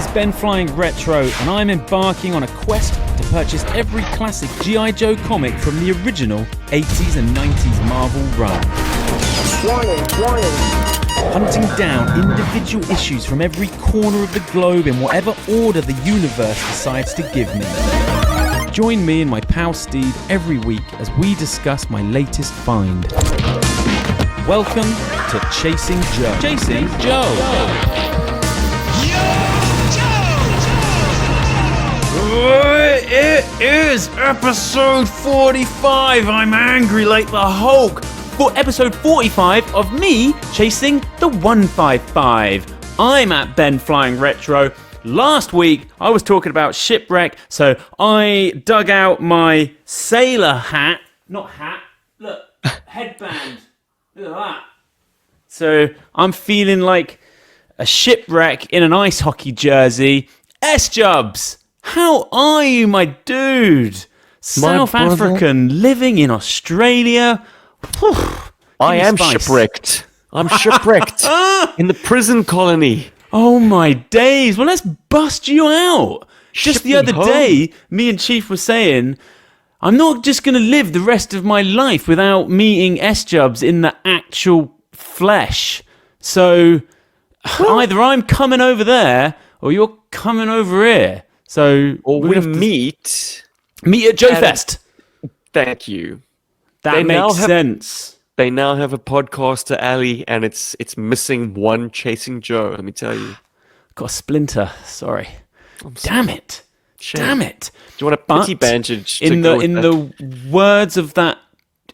BenFlyingRetro, and I'm embarking on a quest to purchase every classic GI Joe comic from the original 80s and 90s Marvel run. Warning. Hunting down individual issues from every corner of the globe in whatever order the universe decides to give me. Join me and my pal Steve every week as we discuss my latest find. Welcome to Chasing Joe. Chasing Joe. It is episode 45. I'm angry like the Hulk. For episode 45 of me chasing the 155. I'm at BenFlyingRetro. Last week I was talking about shipwreck, so I dug out my sailor hat. Not hat. Look, headband. Look at that. So I'm feeling like a shipwreck in an ice hockey jersey. S-Jubs! How are you, my dude? South African, living in Australia. I am shipwrecked. I'm shipwrecked in the prison colony. Oh my days. Well, let's bust you out. Just the other day, me and Chief were saying, I'm not just going to live the rest of my life without meeting S-Jubs in the actual flesh. So either I'm coming over there or you're coming over here. So we meet at Joe Fest. Thank you. That makes sense. They now have a podcaster alley, and it's missing one Chasing Joe. Let me tell you. Got a splinter. Sorry. Damn it. Shame. Damn it. Do you want a pity bandage? In the words of that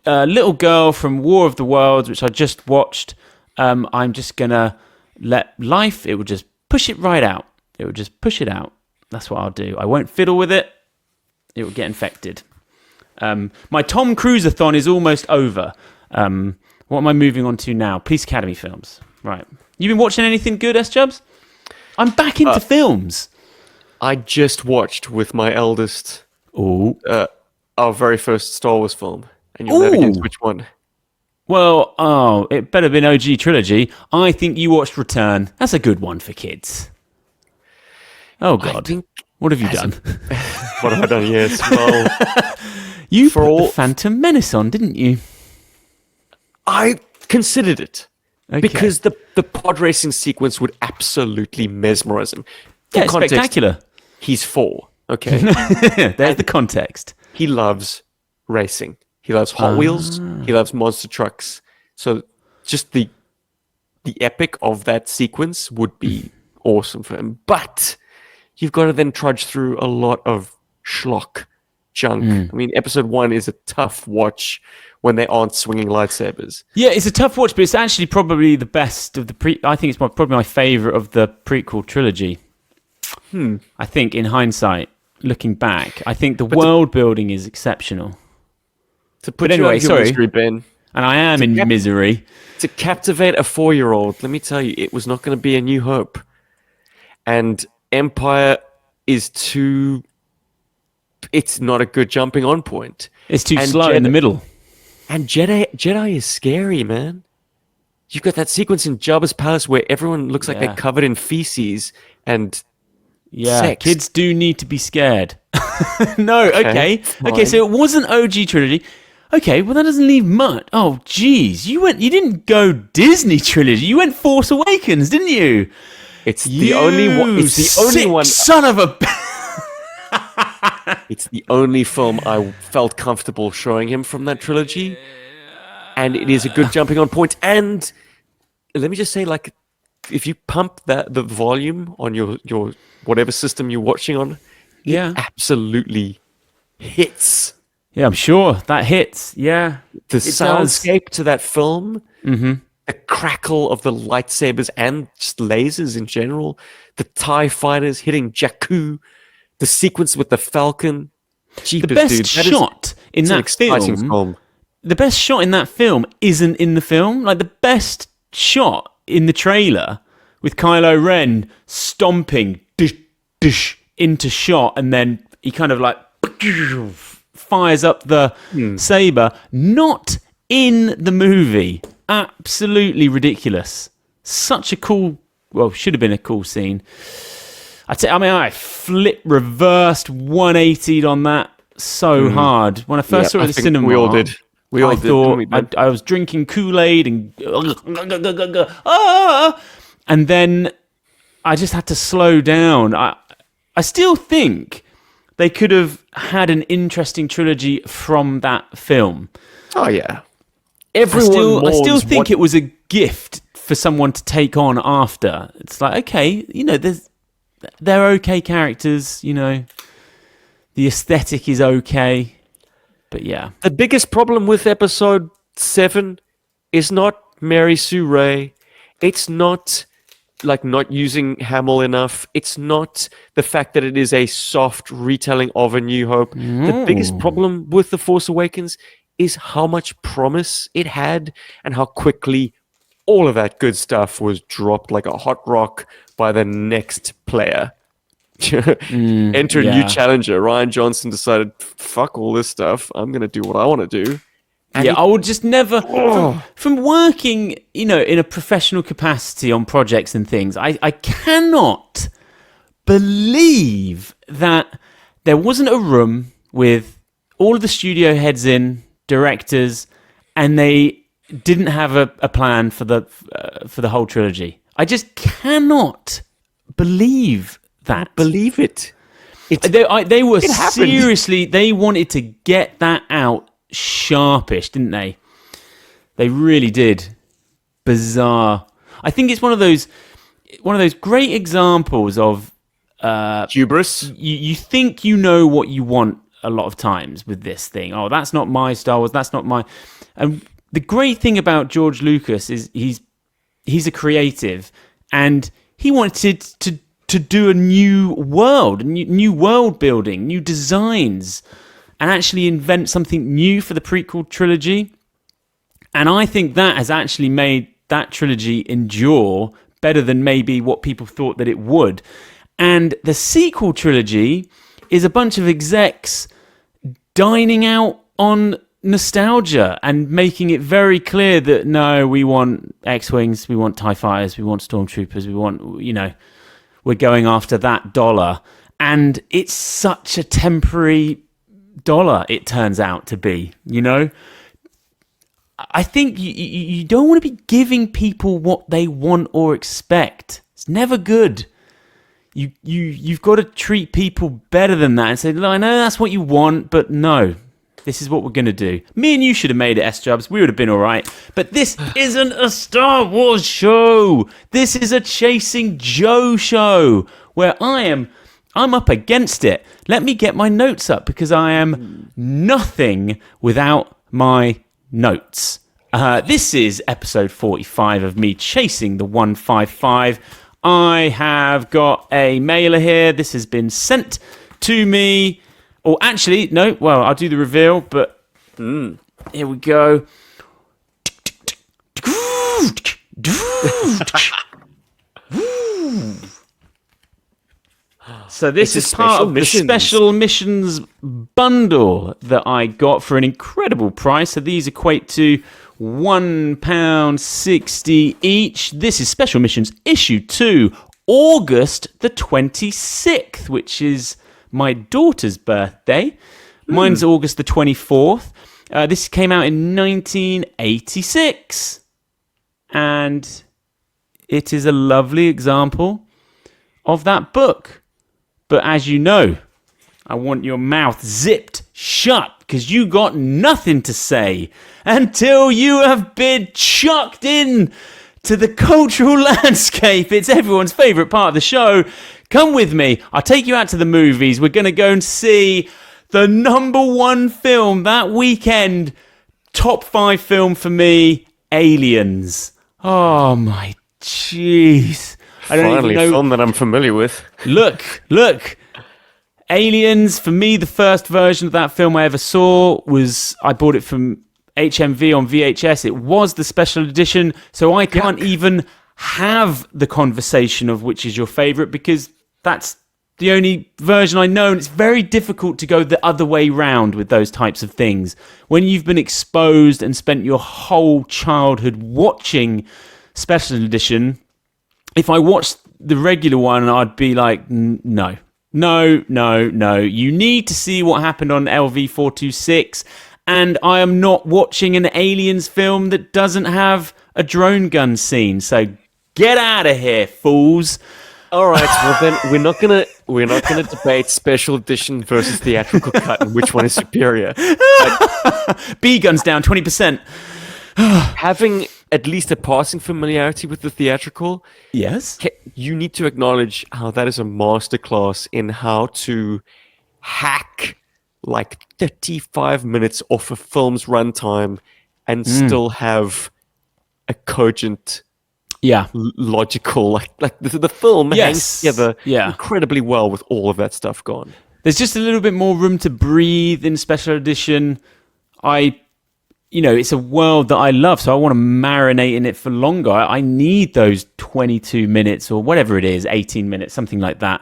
little girl from War of the Worlds, which I just watched, I'm just gonna let life. It will just push it right out. It will just push it out. That's what I'll do. I won't fiddle with it. It will get infected. My Tom Cruise-a-thon is almost over. What am I moving on to now? Police Academy films. Right. You been watching anything good, S-Jubs? I'm back into films. I just watched with my eldest our very first Star Wars film. And you'll never guess which one. Well, it better be an OG trilogy. I think you watched Return. That's a good one for kids. Oh, God. What have you done? What have I done? Yes. Well, you put the Phantom Menace on, didn't you? I considered it. Okay. Because the pod racing sequence would absolutely mesmerize him. Yeah, it's spectacular. He's 4. Okay. There's the context. He loves racing. He loves Hot Wheels. He loves monster trucks. So just the epic of that sequence would be awesome for him. But you've got to then trudge through a lot of schlock junk. I mean, episode 1 is a tough watch when they aren't swinging lightsabers. Yeah, it's a tough watch, but it's actually probably the best of the I think it's probably my favourite of the prequel trilogy. I think, in hindsight, looking back, I think the world building is exceptional. To put you out of your misery, Ben. And I am in misery. To captivate a 4-year-old, let me tell you, it was not going to be A New Hope. And Empire is too... It's not a good jumping on point. It's too slow in the middle. And Jedi is scary, man. You've got that sequence in Jabba's palace where everyone looks like they're covered in feces and sex. Kids do need to be scared. No, okay, so it wasn't OG trilogy. Okay, well that doesn't leave much. Oh, geez, you didn't go Disney trilogy. You went Force Awakens, didn't you? It's the only one. It's the only one. Son of a. It's the only film I felt comfortable showing him from that trilogy, and it is a good jumping on point. And let me just say, like, if you pump the volume on your whatever system you're watching on, it absolutely hits. Yeah, I'm sure that hits. Yeah, the soundscape to that film, the crackle of the lightsabers and just lasers in general, the TIE fighters hitting Jakku. The sequence with the Falcon, the best shot in that film. The best shot in that film isn't in the film. Like the best shot in the trailer with Kylo Ren stomping into shot, and then he kind of like fires up the saber. Not in the movie. Absolutely ridiculous. Such a cool. Well, should have been a cool scene. I reversed 180'd on that so hard. When I first saw it at the cinema, we all did. I thought I was drinking Kool-Aid and and then I just had to slow down. I still think they could have had an interesting trilogy from that film. Oh yeah, I still think it was a gift for someone to take on after. It's like, okay, they're okay characters. The aesthetic is okay. But yeah. The biggest problem with episode 7 is not Mary Sue Ray. It's not not using Hamill enough. It's not the fact that it is a soft retelling of A New Hope. The biggest problem with The Force Awakens is how much promise it had and how quickly all of that good stuff was dropped like a hot rock by the next player. Enter a new challenger. Rian Johnson decided, fuck all this stuff. I'm going to do what I want to do. And I would just never... From working, in a professional capacity on projects and things, I cannot believe that there wasn't a room with all of the studio heads in, directors, and they didn't have a plan for the whole trilogy. I just cannot believe that. Believe it. They were happened. seriously, they wanted to get that out sharpish, didn't they? They really did. Bizarre. I think it's one of those great examples of hubris. You think you know what you want a lot of times with this thing. Oh, that's not my Star Wars. That's not my. And the great thing about George Lucas is he's a creative, and he wanted to do a new world, new world building, new designs, and actually invent something new for the prequel trilogy. And I think that has actually made that trilogy endure better than maybe what people thought that it would. And the sequel trilogy is a bunch of execs dining out on nostalgia and making it very clear that, no, we want X-Wings, we want TIE Fighters, we want Stormtroopers, we want, we're going after that dollar. And it's such a temporary dollar, it turns out to be, I think you don't want to be giving people what they want or expect. It's never good. You've got to treat people better than that and say, I know that's what you want, but no, this is what we're going to do. Me and you should have made it, S-Jubs. We would have been all right. But this isn't a Star Wars show. This is a Chasing Joe show where I'm up against it. Let me get my notes up because I am nothing without my notes. This is episode 45 of me chasing the 155. I have got a mailer here. This has been sent to me. Or actually, no, well, I'll do the reveal, but here we go. So this is part of the special missions bundle that I got for an incredible price. So these equate to £1.60 each. This is Special Missions Issue 2, August the 26th, which is my daughter's birthday. Mine's August the 24th. This came out in 1986. And it is a lovely example of that book. But as you know, I want your mouth zipped shut because you got nothing to say until you have been chucked in to the cultural landscape. It's everyone's favourite part of the show. Come with me. I'll take you out to the movies. We're going to go and see the number one film that weekend. Top 5 film for me, Aliens. Oh, my jeez. I don't Finally, even know. a film that I'm familiar with. Look. Aliens, for me, the first version of that film I ever saw was, I bought it from HMV on VHS. It was the special edition, so I can't even have the conversation of which is your favourite because that's the only version I know, and it's very difficult to go the other way round with those types of things. When you've been exposed and spent your whole childhood watching special edition, if I watch the regular one, I'd be like, no. You need to see what happened on LV426, and I am not watching an Aliens film that doesn't have a drone gun scene. So get out of here, fools. All right, well then we're not gonna debate special edition versus theatrical cut and which one is superior. B guns down 20%. Having at least a passing familiarity with the theatrical, Yes. you need to acknowledge how that is a masterclass in how to hack like 35 minutes off a film's runtime and still have a cogent, logical, like the film hangs together incredibly well with all of that stuff gone. There's just a little bit more room to breathe in special edition. It's a world that I love, so I want to marinate in it for longer. I need those 22 minutes or whatever it is, 18 minutes, something like that.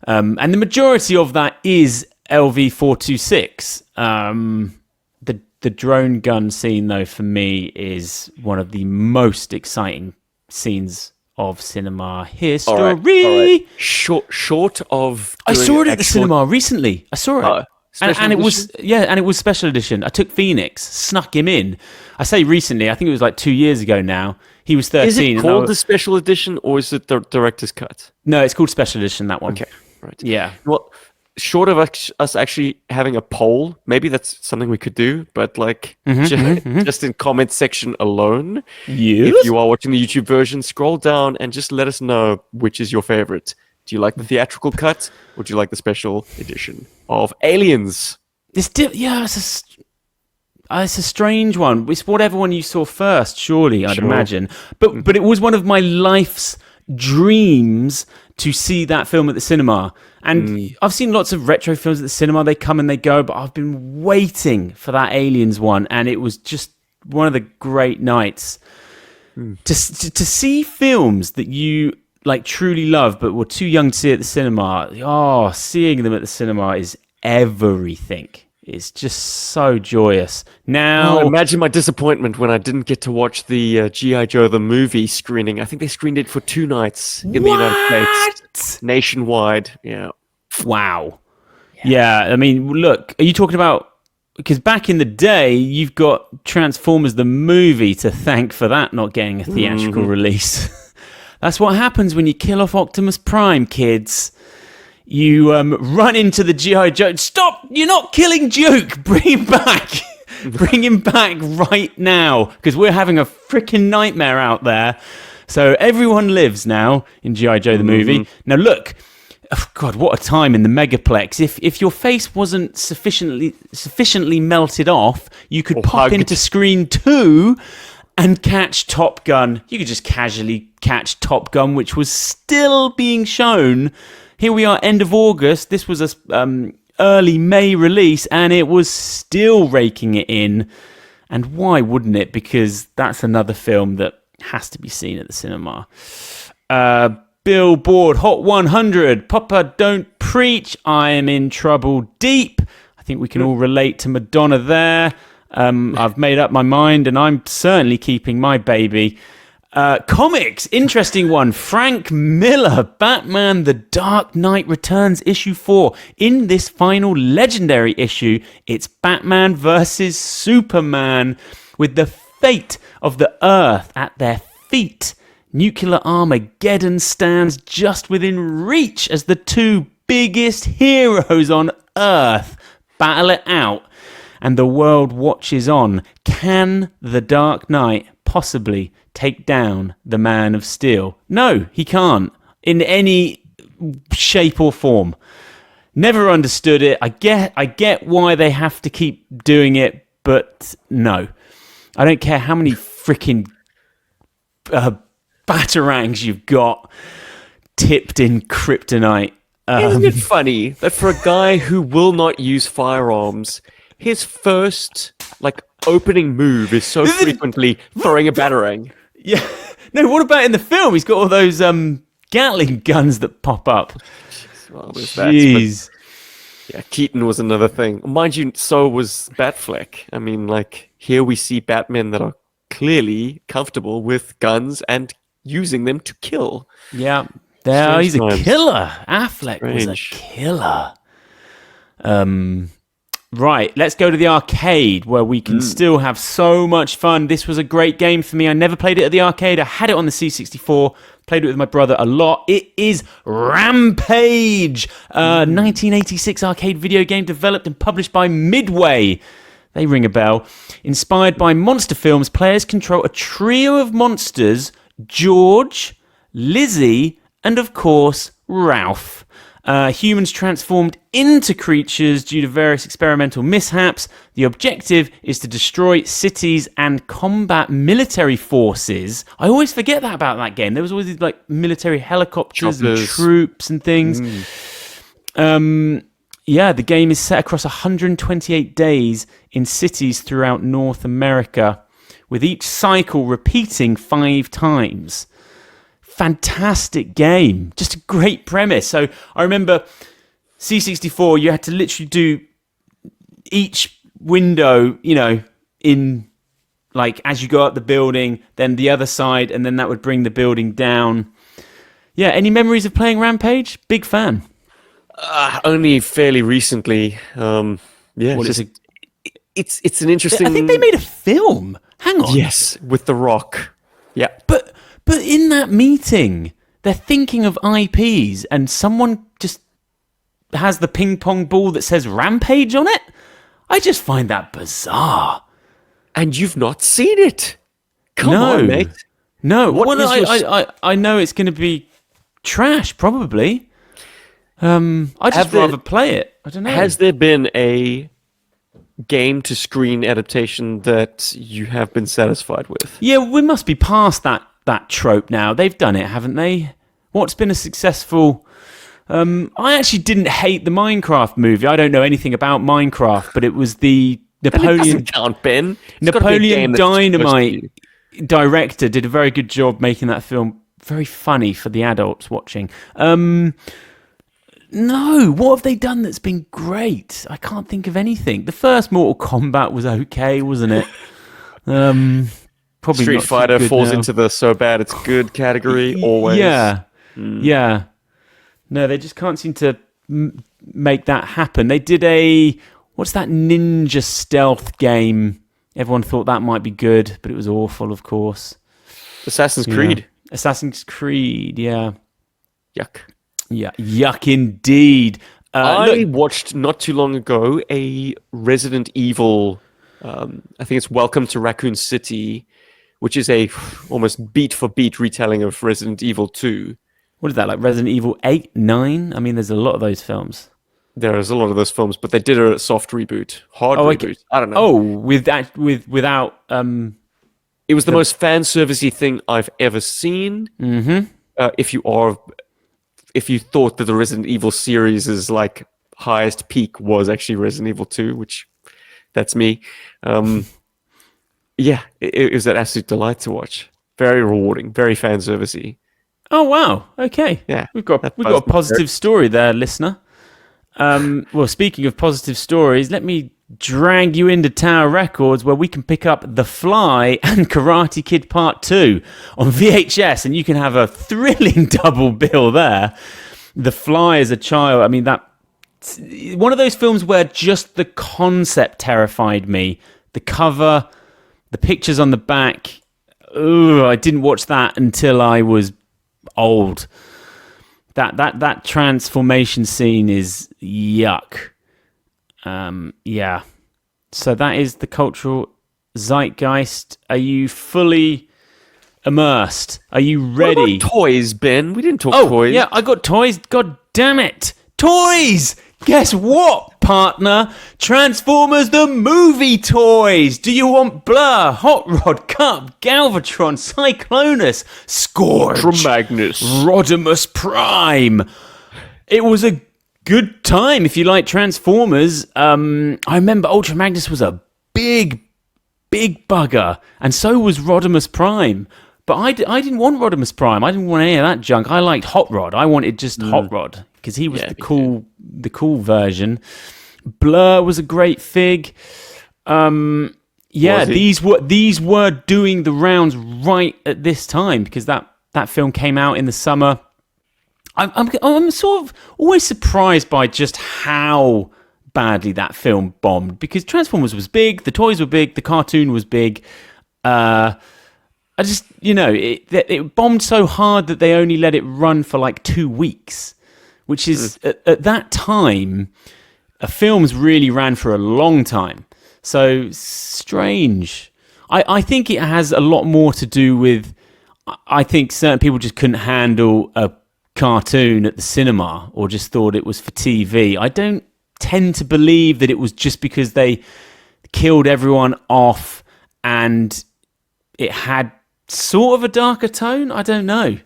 And the majority of that is LV426. The drone gun scene, though, for me, is one of the most exciting scenes of cinema history. All right. Short of... I saw it at the cinema recently. I saw it. And it was special edition. I took Phoenix, snuck him in. I say recently, I think it was like 2 years ago now. He was 13. Is it called the special edition or is it the director's cut? No, it's called special edition, that one. Okay, right. Yeah. Well, short of us actually having a poll, maybe that's something we could do, but just in comment section alone, if you are watching the YouTube version, scroll down and just let us know which is your favorite. Do you like the theatrical cut, or do you like the special edition of Aliens? It's a strange one. It's whatever one you saw first, surely, I'd imagine. But it was one of my life's dreams to see that film at the cinema. And I've seen lots of retro films at the cinema. They come and they go, but I've been waiting for that Aliens one, and it was just one of the great nights. To see films that you... like truly love, but were too young to see at the cinema. Seeing them at the cinema is everything. It's just so joyous. Now, imagine my disappointment when I didn't get to watch the GI Joe the movie screening. I think they screened it for 2 nights in the United States, nationwide. Yeah. Wow. Yeah. I mean, look, are you talking about? Because back in the day, you've got Transformers the movie to thank for that not getting a theatrical release. That's what happens when you kill off Optimus Prime, kids. You run into the G.I. Joe. Stop! You're not killing Duke! Bring him back! Bring him back right now. Because we're having a freaking nightmare out there. So everyone lives now in G.I. Joe the movie. Now look, oh God, what a time in the Megaplex. If your face wasn't sufficiently melted off, you could pop into screen 2 and catch Top Gun. You could just casually catch Top Gun, which was still being shown. Here we are, end of August. This was a early May release, and it was still raking it in. And why wouldn't it? Because that's another film that has to be seen at the cinema. Billboard Hot 100. Papa Don't Preach. I Am in Trouble Deep. I think we can all relate to Madonna there. I've made up my mind, and I'm certainly keeping my baby. Comics, interesting one. Frank Miller, Batman The Dark Knight Returns issue 4. In this final legendary issue, it's Batman versus Superman with the fate of the Earth at their feet. Nuclear Armageddon stands just within reach as the two biggest heroes on Earth battle it out. And the world watches on. Can the Dark Knight possibly take down the Man of Steel? No, he can't. In any shape or form. Never understood it. I get why they have to keep doing it, but no. I don't care how many freaking batarangs you've got tipped in kryptonite. Isn't it funny that for a guy who will not use firearms, his first, opening move is so frequently throwing a batarang? Yeah. No, what about in the film? He's got all those Gatling guns that pop up. Well, Jeez. Yeah, Keaton was another thing. Mind you, so was Batfleck. I mean, here we see Batmen that are clearly comfortable with guns and using them to kill. Yeah. Yeah, he's a times. killer. Affleck was a Strange. killer. Right, let's go to the arcade where we can still have so much fun. This was a great game for me. I never played it at the arcade. I had it on the C64, played it with my brother a lot. It is Rampage, 1986 arcade video game developed and published by Midway. They ring a bell. Inspired by monster films, players control a trio of monsters, George, Lizzie, and of course, Ralph. Humans transformed into creatures due to various experimental mishaps. The objective is to destroy cities and combat military forces. I always forget that about that game. There was always these like military helicopters and Choppers. troops and things. Yeah, the game is set across 128 days in cities throughout North America, with each cycle repeating 5 times. Fantastic game. Just a great premise. So I remember C64, you had to literally do each window, in like as you go up the building, then the other side, and then that would bring the building down. Yeah, any memories of playing Rampage? Big fan. Only fairly recently. Well, It's an interesting. I think they made a film. Hang on. Yes, with The Rock. Yeah. But in that meeting, they're thinking of IPs, and someone just has the ping pong ball that says Rampage on it. I just find that bizarre. And you've not seen it. Come on, mate. No. What Well, is I know it's going to be trash, probably. I'd just rather play it. I don't know. Has there been a game-to-screen adaptation that you have been satisfied with? Yeah, we must be past that trope now. They've done it, haven't they? What's been a successful... I actually didn't hate the Minecraft movie. I don't know anything about Minecraft, but it was the Napoleon... It doesn't count, Ben. It's gotta be a Napoleon game that's supposed to Dynamite be- director did a very good job making that film very funny for the adults watching. No, what have they done that's been great? I can't think of anything. The first Mortal Kombat was okay, wasn't it? Probably Street not too Fighter good falls now. into the so bad it's good category always. Yeah, yeah. No, they just can't seem to make that happen. They did what's that ninja stealth game? Everyone thought that might be good, but it was awful, of course. Assassin's Creed. Assassin's Creed, yeah. Yuck. Yeah, yuck indeed. I watched not too long ago a Resident Evil, I think it's Welcome to Raccoon City, which is a almost beat-for-beat retelling of Resident Evil 2. What is that, like Resident Evil 8, 9? I mean, there's a lot of those films. There is a lot of those films, but they did a soft reboot, hard reboot. I don't know. Oh, without. It was the most fan servicey thing I've ever seen. Mm-hmm. If you thought that the Resident Evil series' like highest peak was actually Resident Evil 2, which that's me. Yeah, it was an absolute delight to watch. Very rewarding, very fan servicey. Oh wow! Okay, Yeah, we've got a positive story there, listener. Well, speaking of positive stories, let me drag you into Tower Records where we can pick up The Fly and Karate Kid Part 2 on VHS, and you can have a thrilling double bill there. The Fly as a child, I mean, one of those films where just the concept terrified me. The cover, the pictures on the back, I didn't watch that until I was old. That transformation scene is yuck. Yeah. So that is the cultural zeitgeist. Are you fully immersed? Are you ready? What about toys, Ben? We didn't talk toys. Yeah, I got toys. God damn it. Toys! Guess what, partner? Transformers the movie toys! Do you want Blur, Hot Rod, Cup, Galvatron, Cyclonus, Scourge, Ultra-Magnus, Rodimus Prime? It was a good time if you like Transformers. I remember Ultra Magnus was a big bugger, and so was Rodimus Prime. But I didn't want Rodimus Prime. I didn't want any of that junk. I liked Hot Rod. I wanted just Hot Rod because he was the cool version. Blur was a great fig. Yeah, these were doing the rounds right at this time because that film came out in the summer. I'm sort of always surprised by just how badly that film bombed, because Transformers was big, the toys were big, the cartoon was big. I just, it bombed so hard that they only let it run for like 2 weeks, which is at that time, films really ran for a long time. So strange. I think it has a lot more to do with, I think certain people just couldn't handle a cartoon at the cinema or just thought it was for TV. I don't tend to believe that it was just because they killed everyone off and it had sort of a darker tone. I don't know.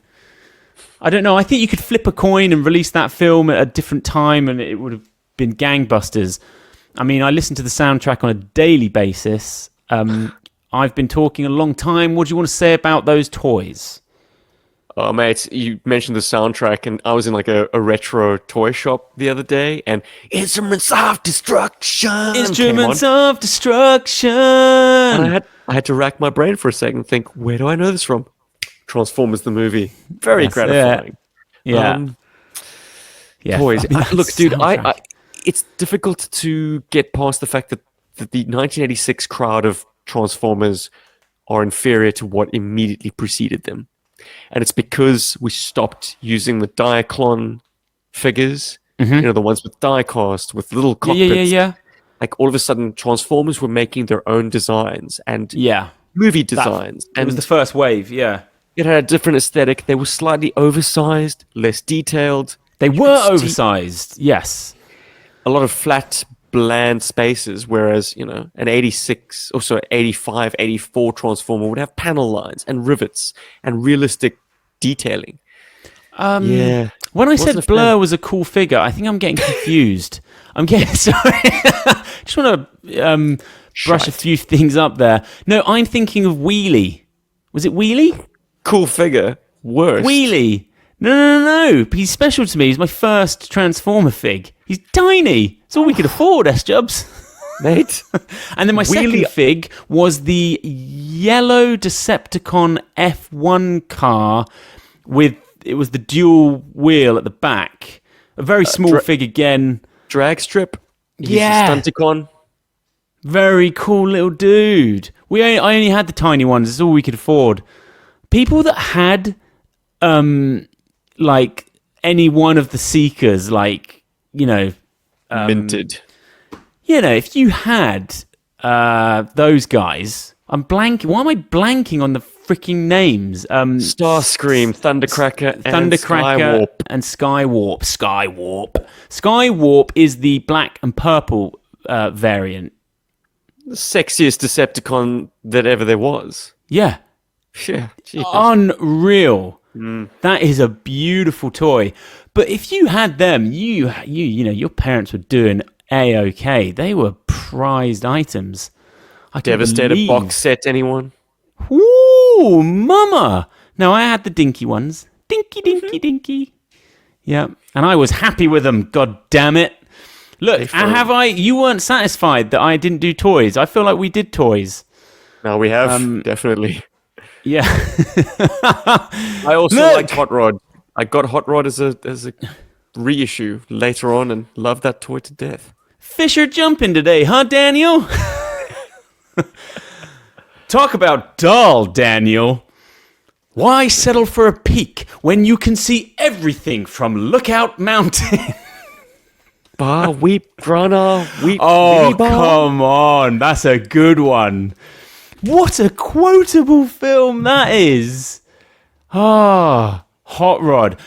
I think you could flip a coin and release that film at a different time and it would have been gangbusters. I mean, I listen to the soundtrack on a daily basis. I've been talking a long time. What do you want to say about those toys? Oh, mate, you mentioned the soundtrack, and I was in like a retro toy shop the other day, and Instruments of Destruction. Instruments of Destruction. And I had to rack my brain for a second and think, where do I know this from? Transformers the movie. Very gratifying. Yeah. Toys. I mean, Look, dude, it's difficult to get past the fact that the 1986 crowd of Transformers are inferior to what immediately preceded them. And it's because we stopped using the Diaclon figures, the ones with die-cast, with little cockpits. Yeah. Like, all of a sudden, Transformers were making their own designs and movie designs. It was the first wave, yeah. It had a different aesthetic. They were slightly oversized, less detailed. They were oversized, yes. A lot of flat, bland spaces, whereas, an 86, also 85, 84 Transformer would have panel lines and rivets and realistic detailing. When I said Blur was a cool figure, I think I'm getting confused. Sorry. Just want to brush a few things up there. No, I'm thinking of Wheelie. Was it Wheelie? Cool figure. Worse. Wheelie. No. He's special to me. He's my first Transformer fig. He's tiny. It's all we could afford, S-Jubs. Mate. And then my second fig was the yellow Decepticon F1 car it was the dual wheel at the back. A very small fig again. Drag strip. Yeah. Stunticon. Very cool little dude. I only had the tiny ones. It's all we could afford. People that had like any one of the Seekers, like, minted. If you had those guys, I'm blanking. Why am I blanking on the freaking names? Starscream, Thundercracker, and Skywarp. And Skywarp. Skywarp is the black and purple variant. The sexiest Decepticon that ever there was. Yeah. Yeah. Jesus. Unreal. That is a beautiful toy. But if you had them, your parents were doing A-OK. They were prized items. Devastator box set, anyone? Ooh, mama. No, I had the dinky ones. Dinky. Yeah. And I was happy with them, god damn it. Look, you weren't satisfied that I didn't do toys. I feel like we did toys. No, we have, definitely. Yeah. I also liked Hot Rod. I got Hot Rod as a reissue later on and loved that toy to death. Fisher jumping today, huh, Daniel? Talk about dull, Daniel. Why settle for a peak when you can see everything from Lookout Mountain? Weep, Grana, weep. Oh, come on. That's a good one. What a quotable film that is. Hot Rod.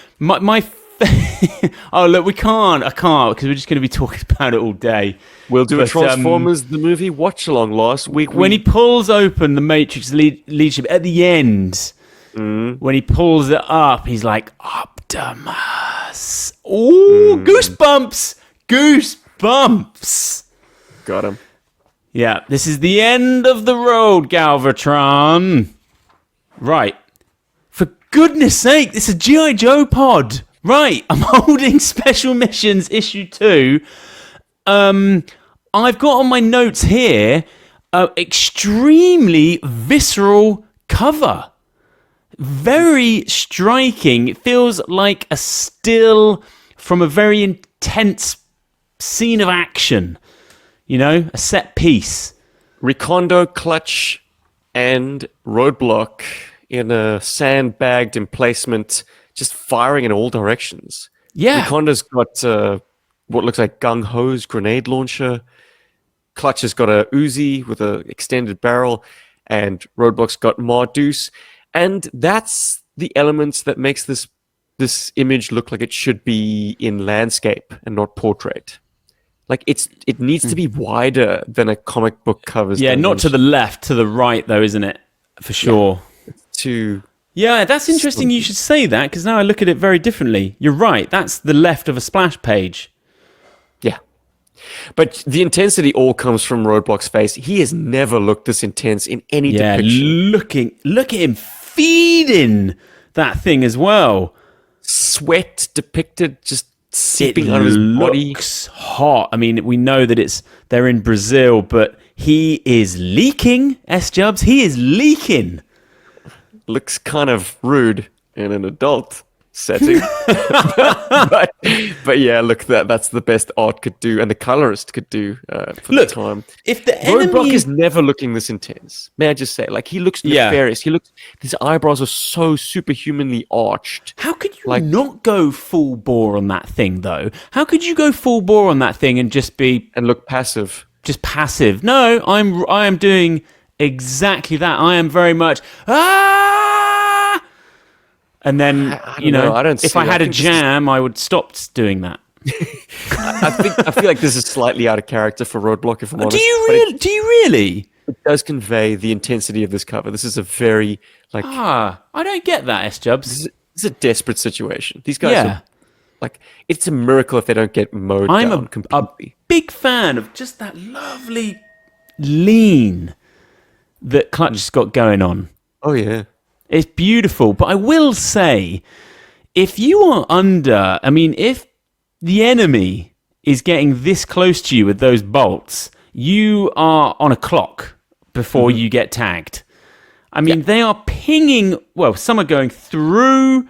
Oh, look, I can't, because we're just going to be talking about it all day. We'll do a Transformers, the movie watch-along last week. When he pulls open the Matrix leadership at the end, when he pulls it up, he's like, Optimus. Ooh, goosebumps. Goosebumps. Got him. Yeah, this is the end of the road, Galvatron. Right. For goodness sake, this is a GI Joe pod. Right, I'm holding Special Missions Issue 2. I've got on my notes here extremely visceral cover. very striking. It feels like a still from a very intense scene of action. You know, a set piece. Recondo, Clutch, and Roadblock in a sandbagged emplacement, just firing in all directions. Yeah. Recondo's got what looks like Gung Ho's grenade launcher. Clutch has got a Uzi with an extended barrel, and Roadblock's got Marduce. And that's the elements that makes this image look like it should be in landscape and not portrait. Like it needs to be wider than a comic book covers. Yeah, not to the left, to the right though, isn't it? For sure. Yeah, that's interesting you should say that, because now I look at it very differently. You're right, that's the left of a splash page. Yeah. But the intensity all comes from Roadblock's face. He has never looked this intense in any depiction. Look at him feeding that thing as well. Sweat depicted just seeping out of his body. It looks hot. I mean, we know that they're in Brazil, but he is leaking, S-Jubs. He is leaking. Looks kind of rude in an adult setting. but yeah, look, that's the best art could do and the colorist could do for the time. If the enemy... Roadblock is never looking this intense. May I just say, like, he looks nefarious. His eyebrows are so superhumanly arched. How could you not go full bore on that thing, though? How could you go full bore on that thing and just be... And look passive. Just passive. No, I am doing exactly that. I am very much... And then, if I had a jam, I would stop doing that. I feel like this is slightly out of character for Roadblock, if I'm honest. Do you really? It does convey the intensity of this cover. This is a very, I don't get that, S-Jubs. This is a desperate situation. These guys are, it's a miracle if they don't get mowed down completely. A big fan of just that lovely lean that Clutch's got going on. Oh, yeah. It's beautiful, but I will say, if you are if the enemy is getting this close to you with those bolts, you are on a clock before you get tagged. I mean, they are pinging, some are going through.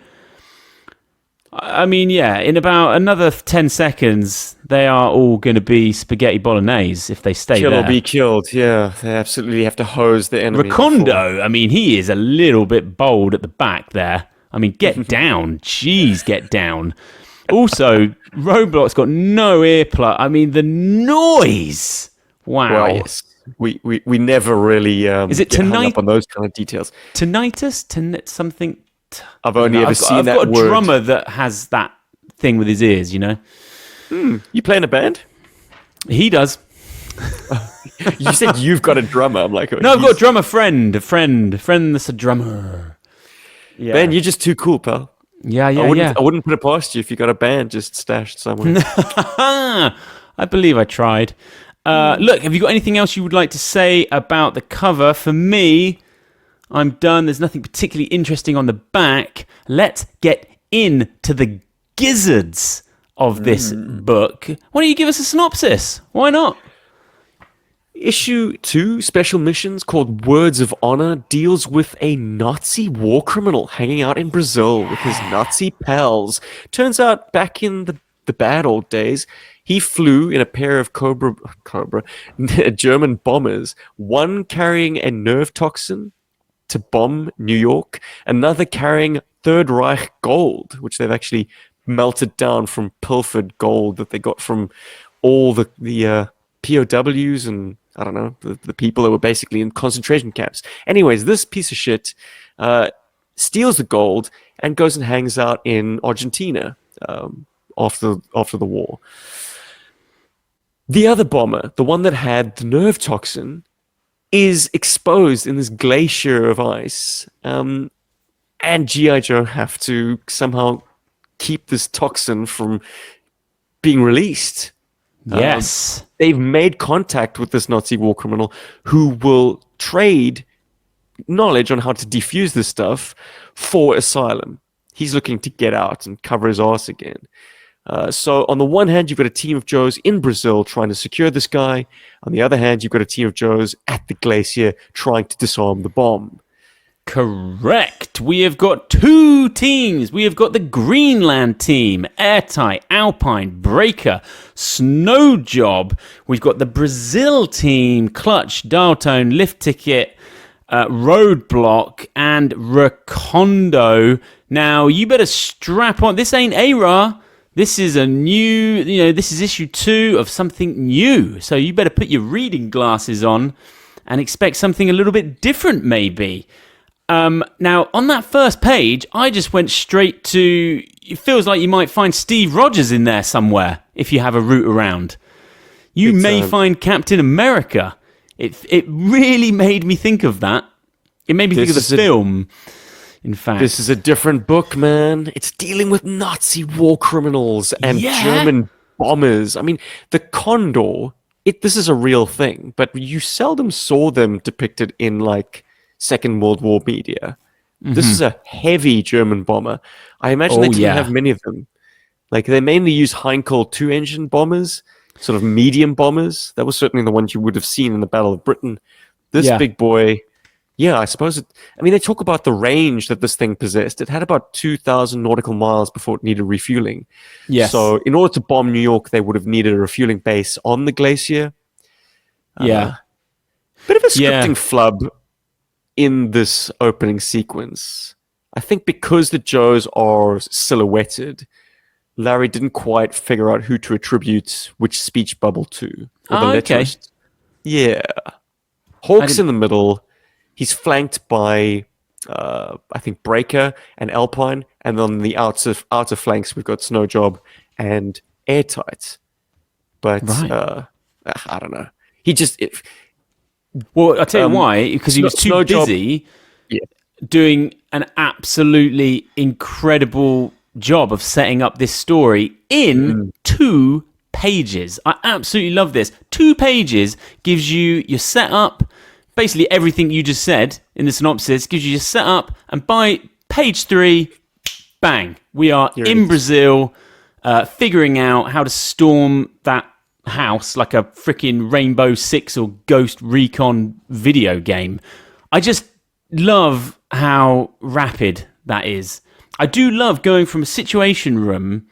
I mean, in about another 10 seconds, they are all going to be spaghetti bolognese if they stay there. Kill or be killed, yeah. They absolutely have to hose the enemy. Recondo, I mean, he is a little bit bold at the back there. I mean, get down. Jeez, get down. Also, Roadblock's got no earplug. I mean, the noise. Wow. Well, yes. We never really is it get hung up on those kind of details. Tinnitus? Something... I've only ever seen that word. I've got a drummer that has that thing with his ears, you know? You play in a band? He does. You said you've got a drummer. I'm like... No, I've got a drummer friend. A friend that's a drummer. Yeah. Ben, you're just too cool, pal. Yeah. I wouldn't put it past you if you got a band just stashed somewhere. I believe I tried. Look, have you got anything else you would like to say about the cover? For me... I'm done. There's nothing particularly interesting on the back. Let's get into the gizzards of this book. Why don't you give us a synopsis? Why not? Issue 2, Special Missions, called Words of Honor, deals with a Nazi war criminal hanging out in Brazil with his Nazi pals. Turns out, back in the bad old days, he flew in a pair of Cobra German bombers, one carrying a nerve toxin to bomb New York, another carrying Third Reich gold, which they've actually melted down from pilfered gold that they got from all the POWs and, I don't know, the people that were basically in concentration camps. Anyways, this piece of shit steals the gold and goes and hangs out in Argentina after the war. The other bomber, the one that had the nerve toxin, is exposed in this glacier of ice, and GI Joe have to somehow keep this toxin from being released. Yes. They've made contact with this Nazi war criminal who will trade knowledge on how to defuse this stuff for asylum. He's looking to get out and cover his ass again. So on the one hand, you've got a team of Joes in Brazil trying to secure this guy. On the other hand, you've got a team of Joes at the glacier trying to disarm the bomb. Correct. We have got 2 teams. We have got the Greenland team, Airtight, Alpine, Breaker, Snow Job. We've got the Brazil team, Clutch, Dial Tone, Lift Ticket, Roadblock, and Recondo. Now, you better strap on. This ain't ARA. This is a new, this is issue 2 of something new. So you better put your reading glasses on and expect something a little bit different, maybe. Now, on that first page, I just went straight to... It feels like you might find Steve Rogers in there somewhere if you have a route around. You may find Captain America. It really made me think of that. It made me think of the film, in fact. This is a different book, man. It's dealing with Nazi war criminals and German bombers. I mean, the Condor, this is a real thing, but you seldom saw them depicted in, like, Second World War media. This is a heavy German bomber. I imagine they didn't have many of them. Like, they mainly use Heinkel 2-engine bombers, sort of medium bombers. That was certainly the ones you would have seen in the Battle of Britain. This big boy, I suppose they talk about the range that this thing possessed. It had about 2,000 nautical miles before it needed refueling. Yes. So in order to bomb New York, they would have needed a refueling base on the glacier. Bit of a scripting flub in this opening sequence. I think because the Joes are silhouetted, Larry didn't quite figure out who to attribute which speech bubble to. Okay. Yeah. Hawk's in the middle. He's flanked by, I think, Breaker and Alpine. And on the outer flanks, we've got Snow Job and Airtight. But I don't know. He just... Well, I'll tell you why. Because he was too busy doing an absolutely incredible job of setting up this story in 2 pages. I absolutely love this. 2 pages gives you your setup, basically everything you just said in the synopsis, gives you your setup, and by page 3, bang, we are in Brazil, figuring out how to storm that house like a freaking Rainbow Six or Ghost Recon video game. I just love how rapid that is. I do love going from a situation room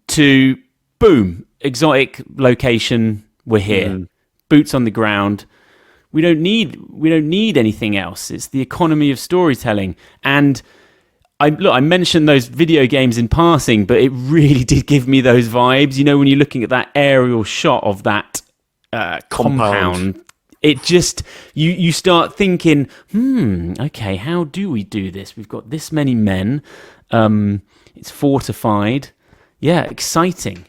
to boom, exotic location, we're here. Boots on the ground. We don't need anything else. It's the economy of storytelling. And I mentioned those video games in passing, but it really did give me those vibes. You know, when you're looking at that aerial shot of that compound, it just, you start thinking, okay, how do we do this? We've got this many men. It's fortified. Yeah, exciting.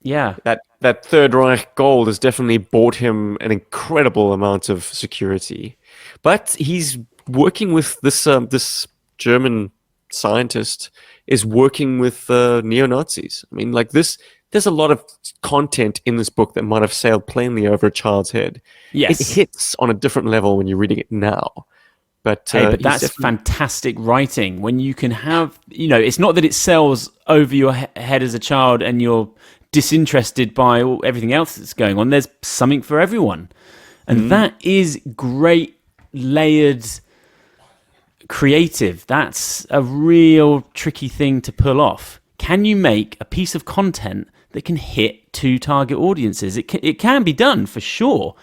That Third Reich gold has definitely bought him an incredible amount of security. But he's working with this German scientist is working with neo-Nazis. I mean, like this, there's a lot of content in this book that might have sailed plainly over a child's head. Yes. It hits on a different level when you're reading it now. But that's fantastic writing. When you can have, it's not that it sells over your head as a child and you're disinterested by everything else that's going on. There's something for everyone. And that is great, layered, creative. That's a real tricky thing to pull off. Can you make a piece of content that can hit 2 target audiences? It can be done, for sure.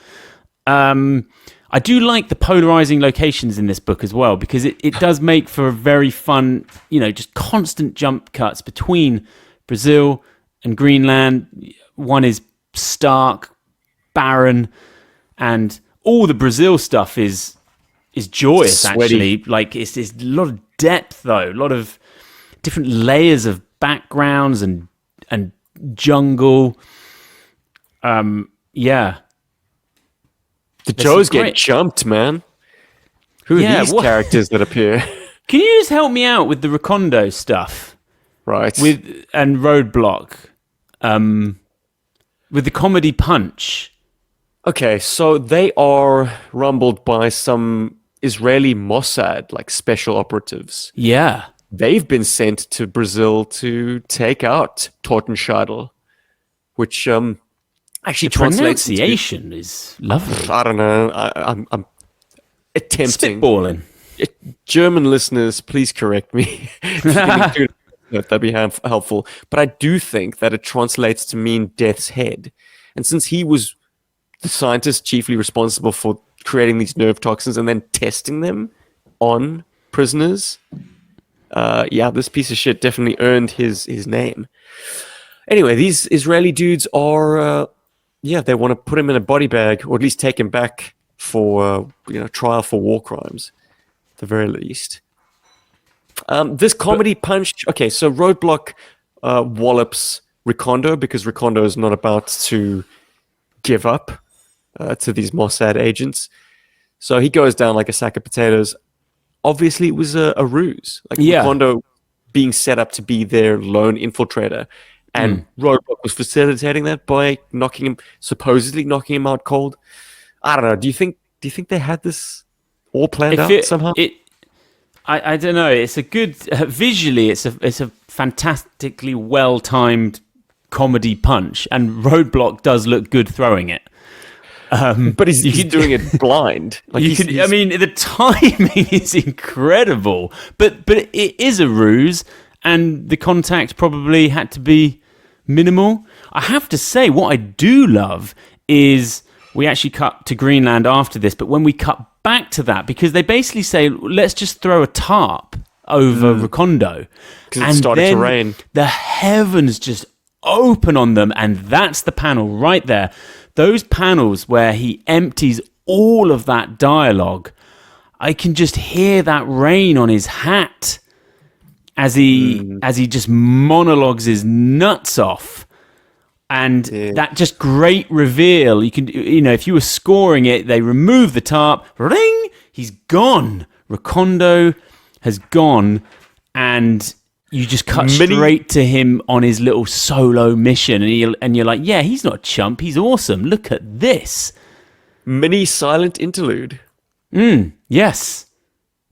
I do like the polarizing locations in this book as well, because it does make for a very fun, just constant jump cuts between Brazil and Greenland. One is stark, barren, and all the Brazil stuff is joyous, actually. Like, it's a lot of depth, though. A lot of different layers of backgrounds and jungle. The Joes get jumped, man. Who are these characters that appear? Can you just help me out with the Recondo stuff? Right. And Roadblock. With the comedy punch. Okay, so they are rumbled by some Israeli Mossad, like special operatives. Yeah. They've been sent to Brazil to take out Tortenschadel, which actually The translates into, pronunciation is lovely. I don't know. I'm attempting. Spitballing. German listeners, please correct me. If you can include a note, that'd be helpful. But I do think that it translates to mean death's head. And since he was the scientist chiefly responsible for creating these nerve toxins and then testing them on prisoners, this piece of shit definitely earned his name. Anyway, these Israeli dudes are, they want to put him in a body bag, or at least take him back for trial for war crimes, at the very least. This comedy punch. Okay, so Roadblock wallops Recondo because Recondo is not about to give up to these Mossad agents. So he goes down like a sack of potatoes. Obviously, it was a ruse. Like Recondo being set up to be their lone infiltrator. And Roadblock was facilitating that by supposedly knocking him out cold. I don't know. Do you think they had this all planned out somehow? I don't know. It's a good visually. It's a fantastically well timed comedy punch, and Roadblock does look good throwing it. But he's doing it blind. Like I mean, the timing is incredible, but it is a ruse, and the contact probably had to be minimal. I have to say, what I do love is we actually cut to Greenland after this, but when we cut back to that, because they basically say, let's just throw a tarp over Recondo. Because it started to rain. The heavens just open on them, and that's the panel right there. Those panels where he empties all of that dialogue, I can just hear that rain on his hat as he just monologues his nuts off. And that just great reveal. You can, if you were scoring it, they remove the tarp, ring, he's gone. Recondo has gone, and you just cut straight to him on his little solo mission, and you're like, yeah, he's not a chump, he's awesome. Look at this mini silent interlude. Yes,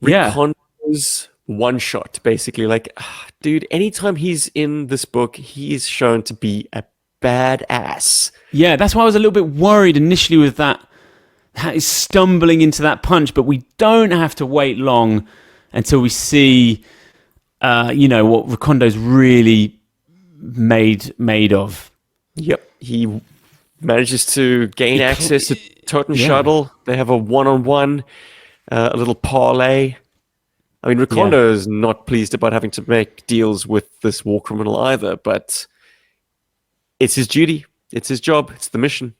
Recondo's one shot, basically. Like, dude, anytime he's in this book, he is shown to be a badass. Yeah, that's why I was a little bit worried initially with that he's stumbling into that punch, but we don't have to wait long until we see what Recondo's really made of. Yep. He manages to gain access to Totem Shuttle. They have a one-on-one, a little parlay. I mean, Recondo is not pleased about having to make deals with this war criminal either, but it's his duty. It's his job. It's the mission.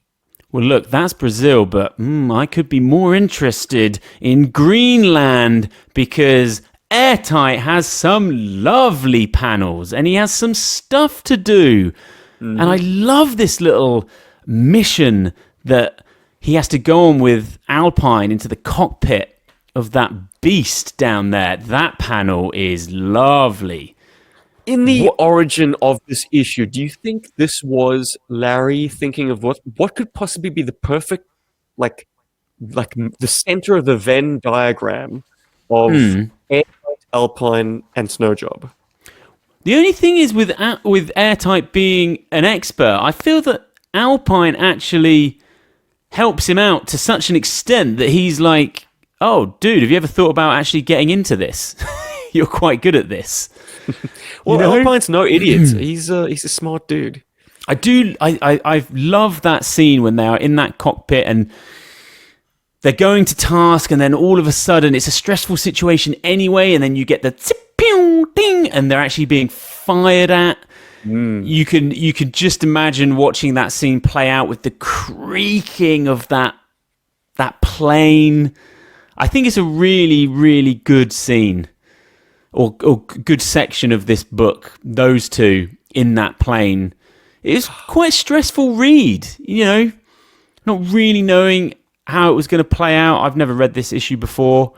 Well, look, that's Brazil, but I could be more interested in Greenland because Airtight has some lovely panels and he has some stuff to do. And I love this little mission that he has to go on with Alpine into the cockpit of that beast down there. That panel is lovely. In the origin of this issue, do you think this was Larry thinking of what could possibly be the perfect, like the center of the Venn diagram of Airtight, Alpine, and Snowjob? The only thing is with Airtight being an expert, I feel that Alpine actually helps him out to such an extent that he's like, oh, dude, have you ever thought about actually getting into this? You're quite good at this. Well, Alpine's no idiot. He's a smart dude. I love that scene when they are in that cockpit and they're going to task, and then all of a sudden it's a stressful situation anyway, and then you get the ding, and they're actually being fired at. You can just imagine watching that scene play out with the creaking of that plane. I think it's a really, really good scene. Or good section of this book, those two in that plane. It's quite a stressful read, not really knowing how it was going to play out. I've never read this issue before.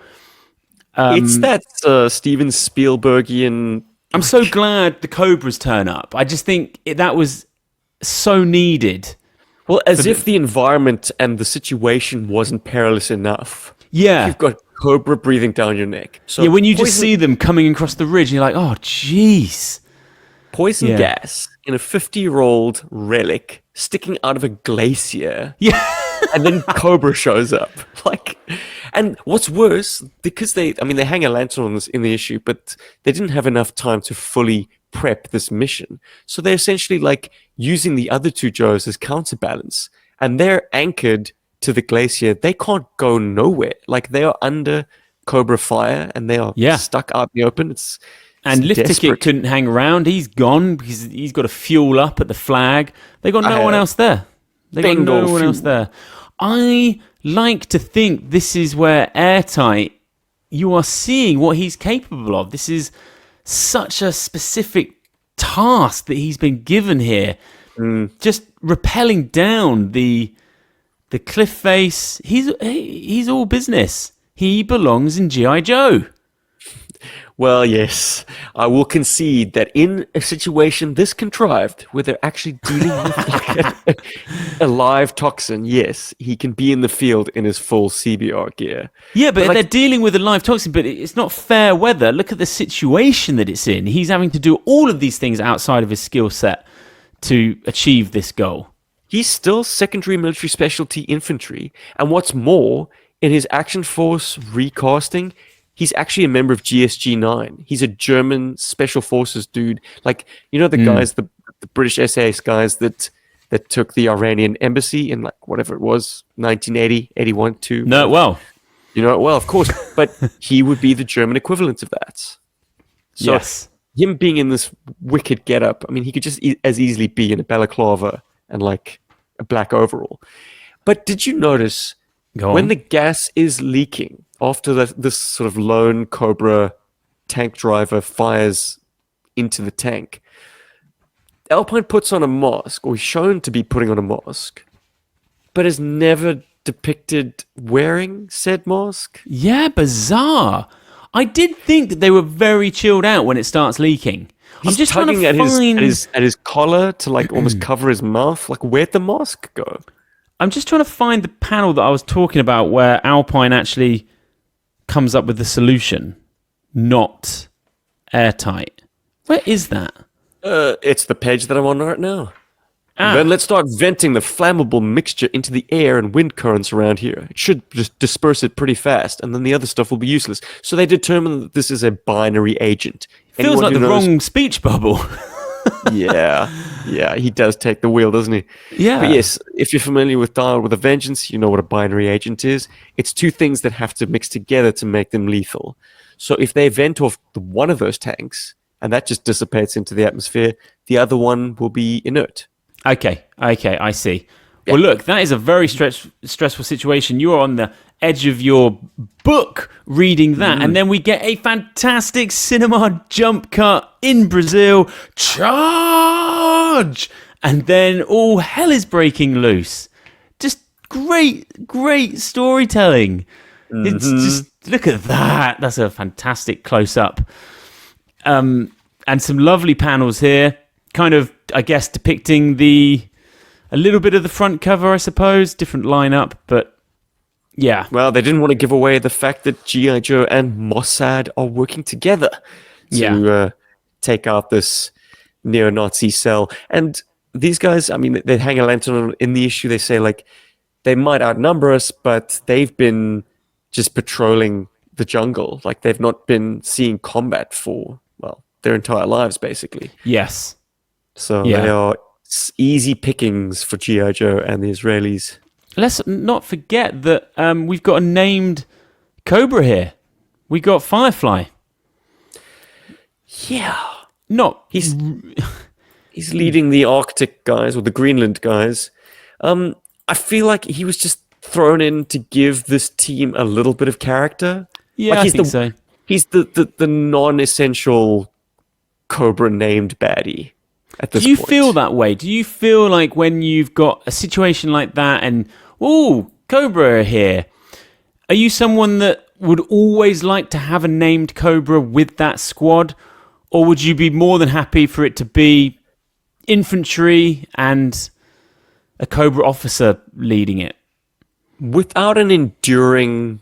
It's that Steven Spielbergian... I'm so glad the Cobras turn up. I just think that was so needed. Well, as if the environment and the situation wasn't perilous enough. Yeah. You've got Cobra breathing down your neck. So when you just see them coming across the ridge, you're like, oh, jeez. Poison gas in a 50-year-old relic sticking out of a glacier. Yeah. And then Cobra shows up. And what's worse, because they hang a lantern on this in the issue, but they didn't have enough time to fully prep this mission. So they're essentially like using the other two Joes as counterbalance. And they're anchored to the glacier. They can't go nowhere. Like, they are under Cobra fire and they are stuck out in the open. And Lift desperate. Ticket couldn't hang around. He's gone because he's got to fuel up at the flag. They got no one else there. I like to think this is where Airtight, you are seeing what he's capable of. This is such a specific task that he's been given here. Just rappelling down the cliff face. He's all business. He belongs in GI Joe. Well, yes, I will concede that in a situation this contrived, where they're actually dealing with a live toxin, yes, he can be in the field in his full CBR gear. Yeah, but they're dealing with a live toxin, but it's not fair weather. Look at the situation that it's in. He's having to do all of these things outside of his skill set to achieve this goal. He's still secondary military specialty infantry, and what's more, in his Action Force recasting, he's actually a member of GSG 9. He's a German special forces dude. Like, you know, the guys, the British SAS guys that took the Iranian embassy in, like, whatever it was, 1980, 81, 2. No, well. You know it well, of course. But he would be the German equivalent of that. So yes. Him being in this wicked getup, I mean, he could just as easily be in a balaclava and, like, a black overall. But did you notice when the gas is leaking, after this sort of lone Cobra tank driver fires into the tank, Alpine puts on a mask, or is shown to be putting on a mask, but is never depicted wearing said mask. Yeah, bizarre. I did think that they were very chilled out when it starts leaking. He's I'm just tugging trying to find at his collar to, like, almost cover his mouth. Like, where'd the mask go? I'm just trying to find the panel that I was talking about where Alpine actually comes up with the solution, not Airtight. Where is that? It's the page that I'm on right now. Then let's start venting the flammable mixture into the air and wind currents around here. It should just disperse it pretty fast, and then the other stuff will be useless. So they determine that this is a binary agent. Feels like the wrong speech bubble. Yeah, he does take the wheel, doesn't he? Yeah. But yes, if you're familiar with Dial with a Vengeance, you know what a binary agent is. It's two things that have to mix together to make them lethal. So if they vent off one of those tanks, and that just dissipates into the atmosphere, the other one will be inert. Okay, I see. Yeah. Well, look, that is a very stressful situation. You are on the edge of your book reading that, and then we get a fantastic cinema jump cut in Brazil. Charge! And then all hell is breaking loose. Just great storytelling. It's just, look at that. That's a fantastic close-up. And some lovely panels here. Kind of, I guess, depicting a little bit of the front cover, I suppose. Different lineup, but yeah. Well, they didn't want to give away the fact that G.I. Joe and Mossad are working together to take out this neo-Nazi cell. And these guys, I mean, they hang a lantern in the issue. They say, like, they might outnumber us, but they've been just patrolling the jungle. Like, they've not been seeing combat for, well, their entire lives, basically. Yes. So they are easy pickings for G.I. Joe and the Israelis. Let's not forget that we've got a named Cobra here. We got Firefly. Yeah. He's leading the Arctic guys, or the Greenland guys. I feel like he was just thrown in to give this team a little bit of character. Yeah, like I think so. He's the non-essential Cobra named baddie. At this Do you point. feel that way? Do you feel like when you've got a situation like that and, Cobra are here, are you someone that would always like to have a named Cobra with that squad? Or would you be more than happy for it to be infantry and a Cobra officer leading it? Without an enduring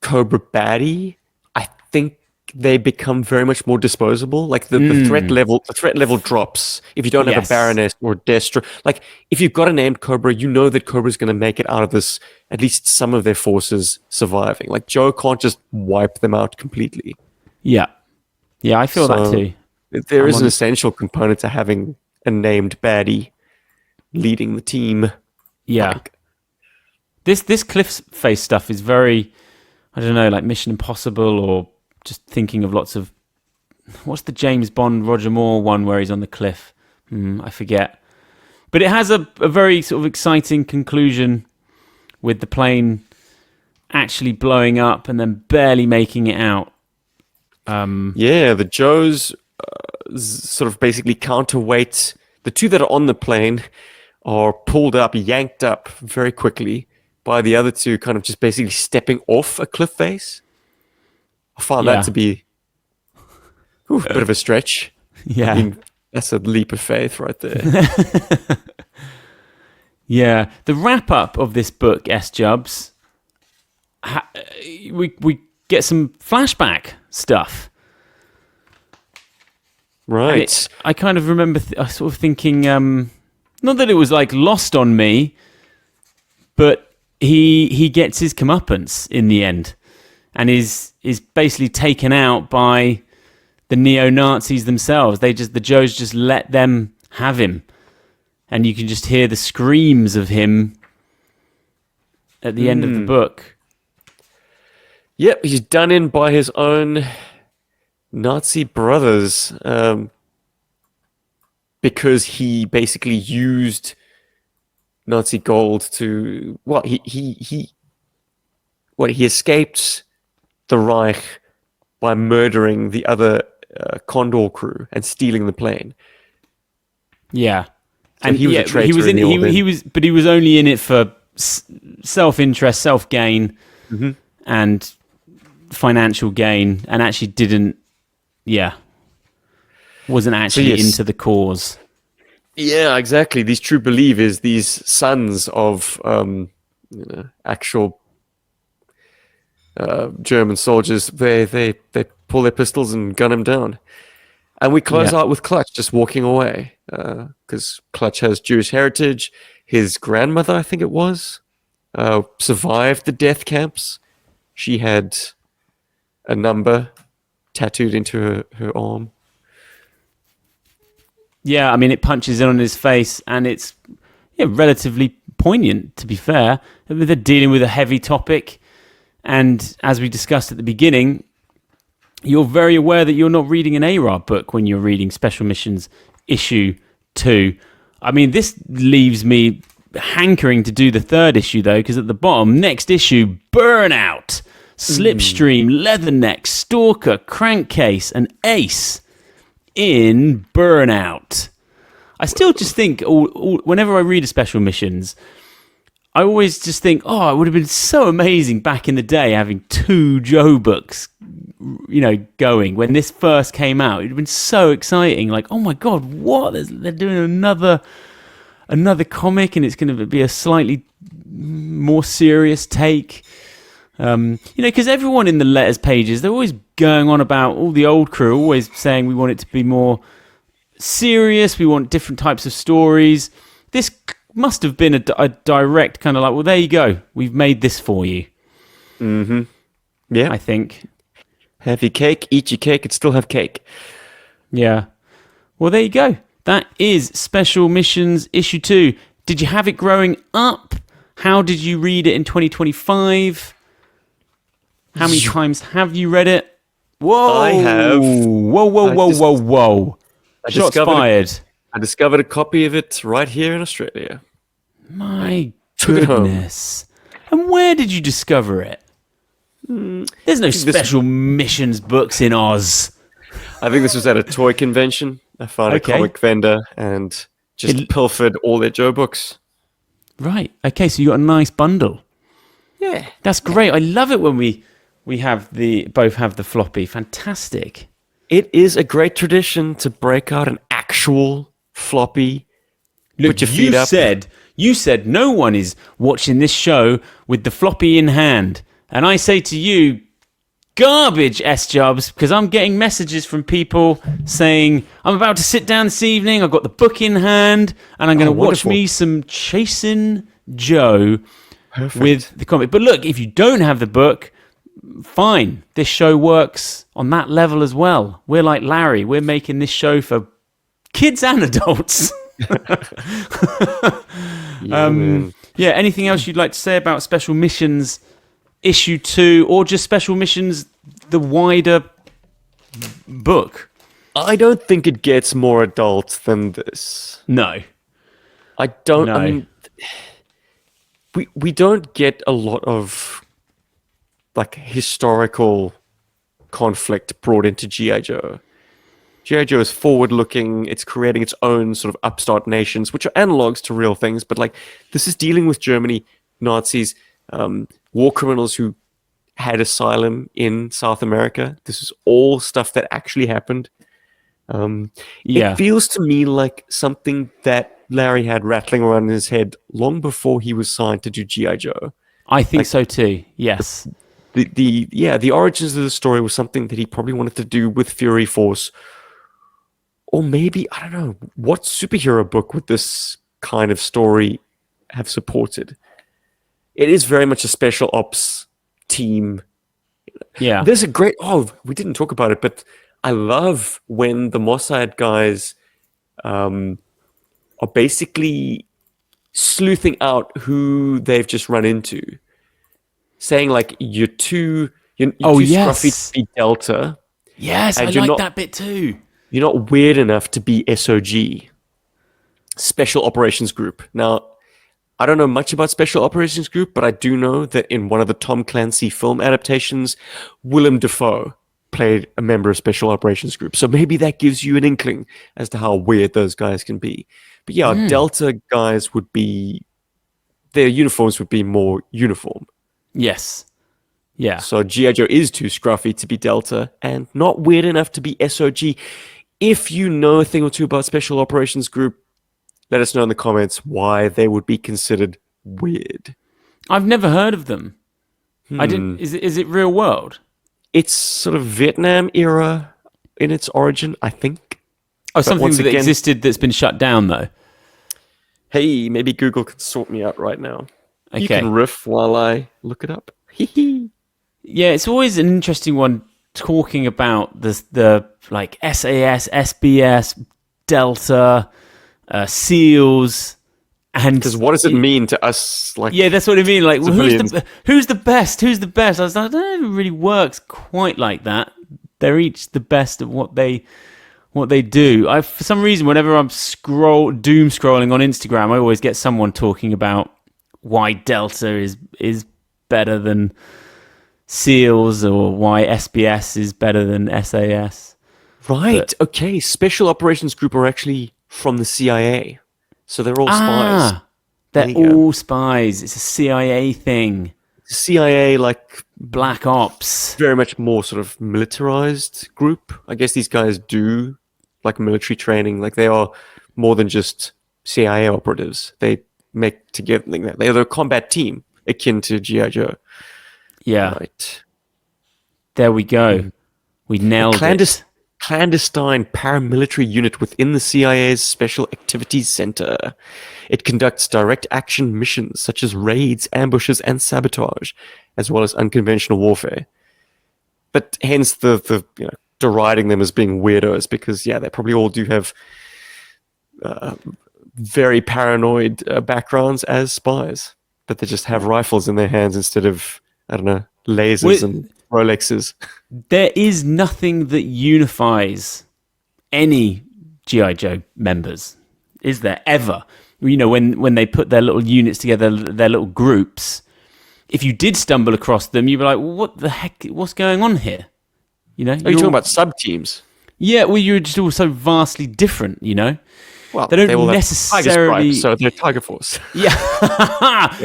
Cobra baddie, I think they become very much more disposable. Like the threat level drops if you don't have a Yes. Baroness or Destro. Like if you've got a named Cobra, you know that Cobra's going to make it out of this, at least some of their forces surviving. Like Joe can't just wipe them out completely. Yeah. Yeah, I feel that So too. there is I'm an on- essential component to having a named baddie leading the team. Yeah. Like, This cliff face stuff is very, I don't know, like Mission Impossible, or just thinking of lots of, what's the James Bond Roger Moore one where he's on the cliff? I forget. But it has a very sort of exciting conclusion with the plane actually blowing up and then barely making it out. yeah, the Joes sort of basically counterweight. The two that are on the plane are pulled up, yanked up very quickly by the other two, kind of just basically stepping off a cliff face. I found Yeah. that to be a bit of a stretch. Yeah. I mean, that's a leap of faith right there. Yeah. The wrap up of this book, S-Jubs, we get some flashback stuff. Right. I kind of remember sort of thinking, not that it was like lost on me, but he gets his comeuppance in the end, and is basically taken out by the neo-Nazis themselves. The Joes just let them have him, and you can just hear the screams of him at the end of the book. Yep, he's done in by his own Nazi brothers, because he basically used Nazi gold to he escaped the Reich by murdering the other Condor crew and stealing the plane. Yeah, So he was a traitor. He was in the old he was, but he was only in it for self-interest, self-gain, and financial gain, and actually didn't. Yeah, wasn't actually yes. into the cause. Yeah, exactly. These true believers, these sons of actual German soldiers, they pull their pistols and gun him down. And we close out with Clutch just walking away, because Clutch has Jewish heritage. His grandmother, I think it was, survived the death camps. She had a number tattooed into her arm. Yeah, I mean, it punches in on his face, and it's relatively poignant, to be fair. They're dealing with a heavy topic, and as we discussed at the beginning, you're very aware that you're not reading an ARAR book when you're reading Special Missions Issue 2. I mean, this leaves me hankering to do the third issue, though, because at the bottom, next issue, Burnout, Slipstream, Leatherneck, Stalker, Crankcase, and Ace in Burnout. I still just think, whenever I read a Special Missions, I always just think, oh, it would have been so amazing back in the day having 2 Joe books, going. When this first came out, it would have been so exciting. Like, oh my God, what? They're doing another comic, and it's going to be a slightly more serious take. Because everyone in the letters pages, they're always going on about, all the old crew, always saying we want it to be more serious, we want different types of stories. This must have been a direct kind of like, well, there you go, we've made this for you. Mm-hmm. Yeah. I think. Have your cake, eat your cake, and still have cake. Yeah. Well, there you go. That is Special Missions Issue 2. Did you have it growing up? How did you read it in 2025? How many times have you read it? Whoa! I have. Whoa. Shots fired. I discovered a copy of it right here in Australia. My took it home. goodness. And where did you discover it? There's no Special Missions books in Oz. I think this was at a toy convention. I found a comic vendor and just pilfered all their Joe books. Right. Okay, so you got a nice bundle. Yeah. That's great. I love it when we have both have the floppy. Fantastic. It is a great tradition to break out an actual floppy. Look, put your feet up. You said no one is watching this show with the floppy in hand. And I say to you, garbage, S-Jobs, because I'm getting messages from people saying, I'm about to sit down this evening, I've got the book in hand, and I'm going to watch me some Chasing Joe with the comic. But look, if you don't have the book, fine. This show works on that level as well. We're like Larry. We're making this show for kids and adults. Yeah, anything else you'd like to say about Special Missions Issue 2, or just Special Missions, the wider book? I don't think it gets more adult than this. No. I don't. No. I mean, we don't get a lot of like historical conflict brought into GI Joe. GI Joe is forward-looking. It's creating its own sort of upstart nations, which are analogs to real things. But like, this is dealing with Germany, Nazis, war criminals who had asylum in South America. This is all stuff that actually happened. It feels to me like something that Larry had rattling around in his head long before he was signed to do GI Joe. I think so too. Yes. The origins of the story was something that he probably wanted to do with Fury Force. Or maybe, I don't know, what superhero book would this kind of story have supported? It is very much a special ops team. Yeah. There's a great, we didn't talk about it, but I love when the Mossad guys are basically sleuthing out who they've just run into. Saying like, you're too scruffy to be Delta. Yes, I like that bit too. You're not weird enough to be SOG, Special Operations Group. Now, I don't know much about Special Operations Group, but I do know that in one of the Tom Clancy film adaptations, Willem Dafoe played a member of Special Operations Group. So maybe that gives you an inkling as to how weird those guys can be. But yeah, Delta guys their uniforms would be more uniform. Yes. Yeah. So G.I. Joe is too scruffy to be Delta and not weird enough to be SOG. If you know a thing or two about Special Operations Group, let us know in the comments why they would be considered weird. I've never heard of them. I didn't. Is it real world? It's sort of Vietnam era in its origin, I think. Oh, but something that existed that's been shut down, though. Hey, maybe Google can sort me out right now. Okay. You can riff while I look it up. Yeah, it's always an interesting one talking about the like SAS, SBS, Delta, SEALs, and because what does it mean to us? Like, yeah, that's what I mean. Like, well, who's the best? Who's the best? I was like, I don't know if it really works quite like that. They're each the best at what they do. For some reason, whenever I'm doom scrolling on Instagram, I always get someone talking about why Delta is better than SEALs or why SBS is better than SAS. Right. Okay. Special Operations Group are actually from the CIA. So they're all spies. They're all spies. It's a CIA thing. CIA, like Black Ops. Very much more sort of militarized group. I guess these guys do like military training. Like they are more than just CIA operatives. They make together. They're a combat team akin to GI Joe. Yeah. Right. There we go. We nailed it. Clandestine paramilitary unit within the CIA's Special Activities Center. It conducts direct action missions such as raids, ambushes, and sabotage, as well as unconventional warfare. But hence the deriding them as being weirdos, because they probably all do have very paranoid backgrounds as spies, but they just have rifles in their hands instead of, I don't know, lasers and Rolexes. There is nothing that unifies any GI Joe members, is there ever? When they put their little units together, their little groups, if you did stumble across them, you'd be like, well, what the heck? What's going on here? Are you talking about sub-teams? Yeah, well, you're just all so vastly different, Well, they don't necessarily... so they're Tiger Force. Yeah,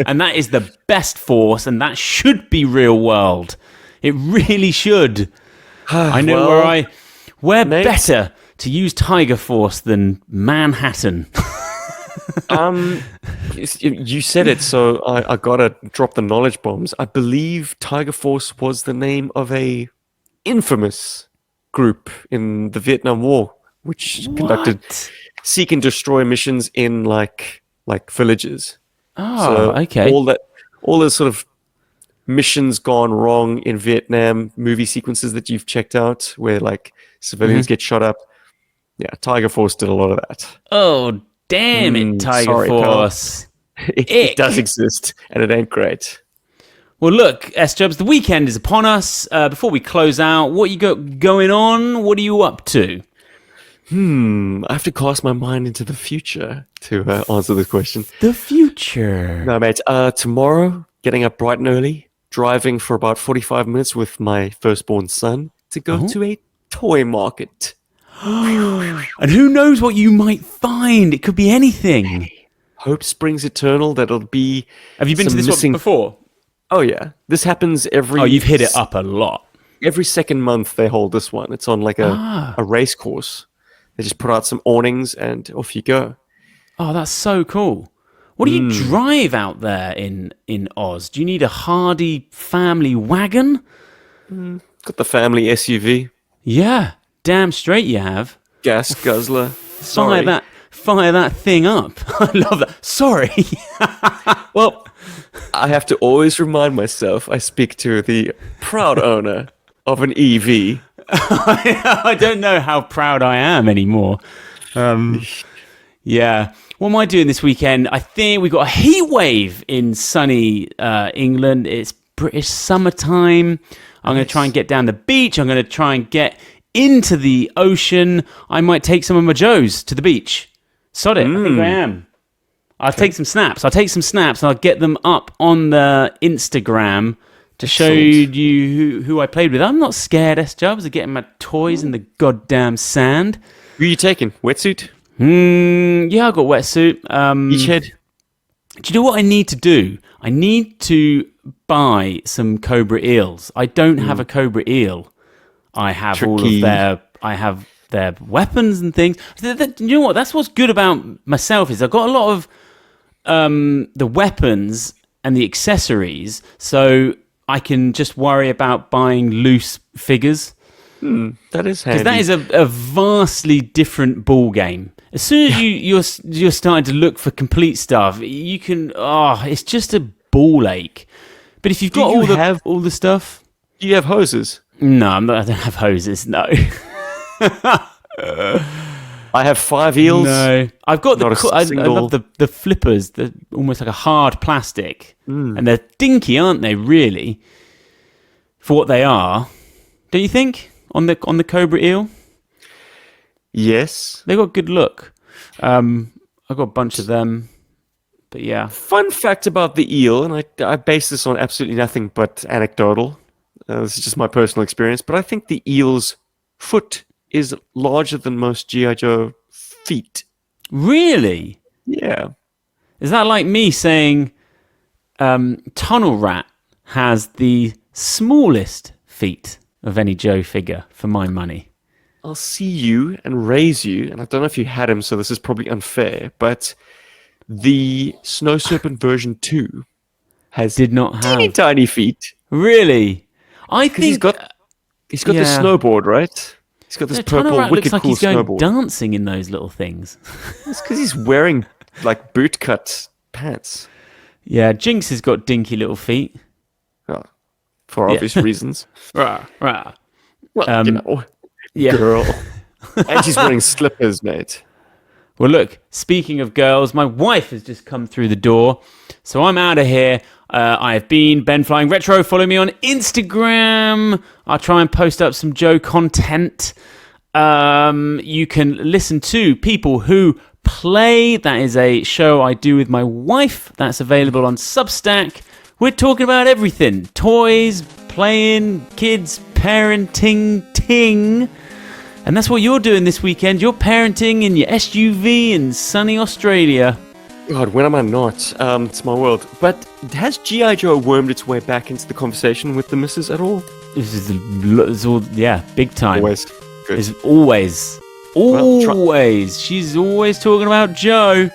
and that is the best force, and that should be real world. It really should. I know where better to use Tiger Force than Manhattan. You said it, so I gotta drop the knowledge bombs. I believe Tiger Force was the name of a infamous group in the Vietnam War, which conducted seek and destroy missions in like villages. Oh, okay. All those sort of missions gone wrong in Vietnam, movie sequences that you've checked out where like civilians get shot up. Yeah, Tiger Force did a lot of that. Oh, damn it, Tiger sorry, Force. It does exist, and it ain't great. Well, look, S-Jubs, the weekend is upon us. Before we close out, what you got going on? What are you up to? I have to cast my mind into the future to answer this question. The future. No, mate. Tomorrow, getting up bright and early, driving for about 45 minutes with my firstborn son to go to a toy market. And who knows what you might find? It could be anything. Hope springs eternal. That'll be. Have you been to this one before? Oh yeah, this happens every. Oh, you've hit it up a lot. Every second month they hold this one. It's on like a race course. They just put out some awnings and off you go. Oh, that's so cool. What do you drive out there in Oz? Do you need a hardy family wagon? Got the family SUV. Yeah, damn straight you have. Gas guzzler. Sorry. Fire that thing up. I love that. Sorry. Well, I have to always remind myself I speak to the proud owner of an EV. I don't know how proud I am anymore. Yeah. What am I doing this weekend? I think we've got a heat wave in sunny England. It's British summertime. I'm going to try and get down the beach. I'm going to try and get into the ocean. I might take some of my Joes to the beach. Sod it. I think I am. I'll take some snaps. And I'll get them up on the Instagram to show you who I played with. I'm not scared, S-Jubs, of getting my toys in the goddamn sand. Who are you taking? Wetsuit? Yeah, I got wetsuit. Each head? Do you know what I need to do? I need to buy some cobra eels. I don't have a cobra eel. I have all of their weapons and things. You know what? That's what's good about myself is I've got a lot of the weapons and the accessories, so I can just worry about buying loose figures. That is handy. Because that is a vastly different ball game. As soon as you're starting to look for complete stuff, you can. It's just a ball ache. But if you've got all the stuff, do you have hoses? No, I don't have hoses. No. I have 5 eels. No, I've got I love the flippers. They're almost like a hard plastic, and they're dinky, aren't they? Really, for what they are, don't you think? On the cobra eel. Yes, they got good look. I've got a bunch of them, but yeah. Fun fact about the eel, and I base this on absolutely nothing but anecdotal. This is just my personal experience, but I think the eel's foot is larger than most GI Joe feet. Really? Yeah. Is that like me saying Tunnel Rat has the smallest feet of any Joe figure for my money? I'll see you and raise you, and I don't know if you had him, so this is probably unfair, but the Snow Serpent version 2 did not have teeny tiny feet. Really? I think he's got the snowboard, right? He's got this purple, wicked looks like cool he's going snowboard. Dancing in those little things. It's because he's wearing like bootcut pants. Yeah, Jinx has got dinky little feet. Oh, for obvious reasons. Rah. Well, girl. And she's wearing slippers, mate. Well, look, speaking of girls, my wife has just come through the door, so I'm out of here. I have been BenFlyingRetro. Follow me on Instagram. I'll try and post up some Joe content. You can listen to People Who Play. That is a show I do with my wife. That's available on Substack. We're talking about everything. Toys, playing, kids, parenting, ting. And that's what you're doing this weekend. You're parenting in your SUV in sunny Australia. God, when am I not? It's my world. But has G.I. Joe wormed its way back into the conversation with the missus at all? It's all, big time. Always. Good. It's always. She's always talking about Joe.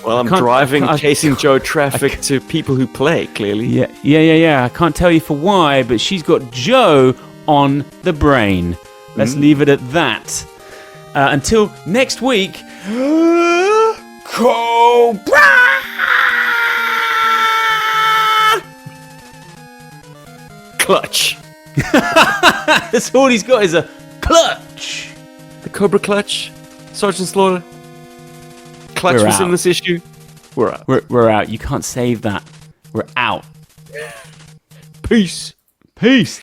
Well, I'm chasing Joe traffic to people who play, clearly. Yeah. I can't tell you for why, but she's got Joe on the brain. Let's leave it at that. Until next week, Cobra! Clutch. That's all he's got is a clutch. The Cobra Clutch. Sergeant Slaughter. Clutch was in this issue. We're out. We're out. You can't save that. We're out. Peace. Peace.